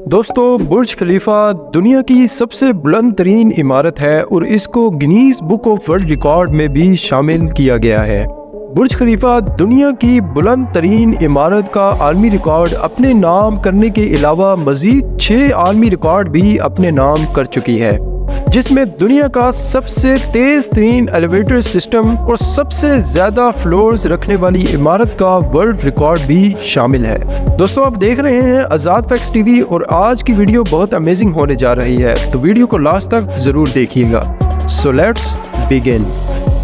दोस्तों, बुर्ज खलीफा दुनिया की सबसे बुलंद तरीन इमारत है और इसको Guinness book of world record में भी शामिल किया गया है। बुर्ज खलीफा दुनिया की बुलंद तरीन इमारत का आलमी रिकॉर्ड अपने नाम करने के अलावा मजीद 6 आलमी रिकॉर्ड भी अपने नाम कर चुकी है, जिसमें दुनिया का सबसे तेज तरीन एलिवेटर सिस्टम और सबसे ज्यादा फ्लोर्स रखने वाली इमारत का वर्ल्ड रिकॉर्ड भी शामिल है। दोस्तों, आप देख रहे हैं आज़ाद फैक्ट्स टीवी और आज की वीडियो बहुत अमेजिंग होने जा रही है, तो वीडियो को लास्ट तक जरूर देखिएगा। So let's begin.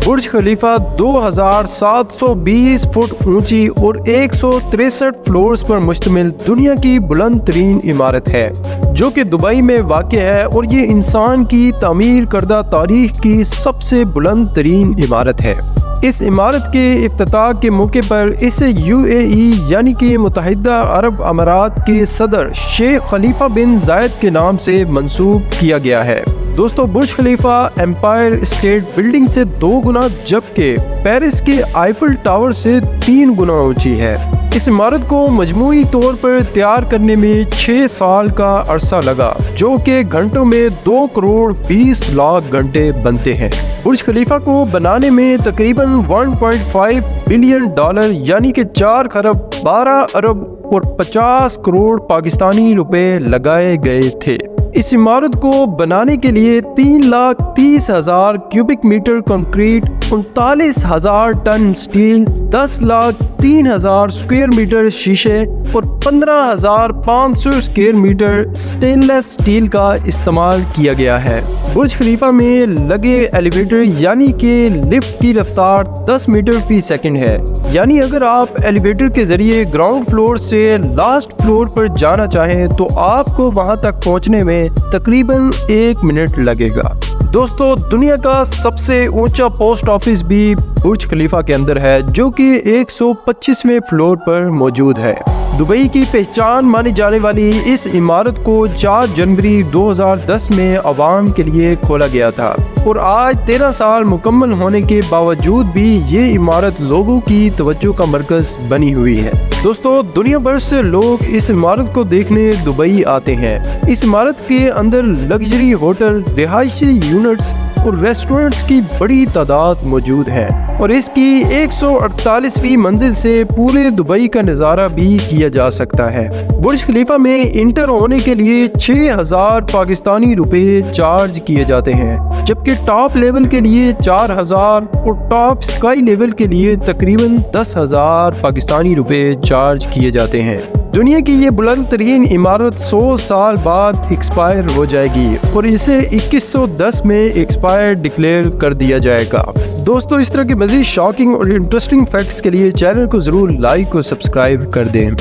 Burj Khalifa 2720 foot ऊंची और 163 फ्लोर्स पर मुश्तमिल दुनिया की बुलंद तरीन इमारत है, जो कि दुबई में वाक़ है और ये इंसान की तामीर करदा तारीख की सबसे बुलंद तरीन इमारत है। इस इमारत के इफ्तिताह के मौके पर इसे UAE यानी कि मुत्तहिदा अरब अमारात के सदर शेख खलीफा बिन जायद के नाम से मंसूब किया गया है। दोस्तों, बुर्ज खलीफा एम्पायर स्टेट बिल्डिंग से 2 गुना जबकि पेरिस के आईफल टावर से 3 गुना ऊंची है। इस इमारत को मजमूई तौर पर तैयार करने में 6 साल का अरसा लगा, जो कि घंटों में 2 करोड़ 20 लाख घंटे बनते हैं। बुर्ज खलीफा को बनाने में तकरीबन 1.5 बिलियन डॉलर यानी कि 4 खरब 12 अरब और 50 करोड़ पाकिस्तानी रुपए लगाए गए थे। इस इमारत को बनाने के लिए 3,30,000 cubic metre concrete, 39,000 ton steel, 10,03,000 square metre शीशे और 15,500 स्क्वायर मीटर स्टेनलेस स्टील का इस्तेमाल किया गया है। बुर्ज खलीफा में लगे एलिवेटर यानी कि लिफ्ट की रफ्तार 10 मीटर फी सेकंड है, यानी अगर आप एलिवेटर के जरिए ग्राउंड फ्लोर से लास्ट फ्लोर पर जाना चाहें तो आपको वहां तक पहुंचने में तकरीबन 1 मिनट लगेगा। दोस्तों, दुनिया का सबसे ऊंचा पोस्ट ऑफिस भी बुर्ज खलीफा के अंदर है, जो कि 125वें फ्लोर पर मौजूद है। दुबई की पहचान मानी जाने वाली इस इमारत को 4 जनवरी 2010 में आवाम के लिए खोला गया था और आज 13 साल मुकम्मल होने के बावजूद भी ये इमारत लोगों की तवज्जो का मरकज बनी हुई है। दोस्तों, दुनिया भर से लोग इस इमारत को देखने दुबई आते हैं। इस इमारत के अंदर लग्जरी होटल, रिहायशी यूनिट्स और रेस्टोरेंट्स की बड़ी तादाद मौजूद है और इसकी 148वीं मंजिल से पूरे दुबई का नज़ारा भी किया जा सकता है। बुर्ज खलीफा में इंटर होने के लिए 6,000 पाकिस्तानी रुपए चार्ज किए जाते हैं, जबकि टॉप लेवल के लिए 4,000 और टॉप स्काई लेवल के लिए तकरीबन 10,000 पाकिस्तानी रुपए चार्ज किए जाते हैं। दुनिया की ये बुलंद तरीन इमारत 100 साल बाद एक्सपायर हो जाएगी और इसे 2110 में एक्सपायर डिक्लेयर कर दिया जाएगा। दोस्तों, इस तरह के मज़ीद शॉकिंग और इंटरेस्टिंग फैक्ट्स के लिए चैनल को ज़रूर लाइक और सब्सक्राइब कर दें।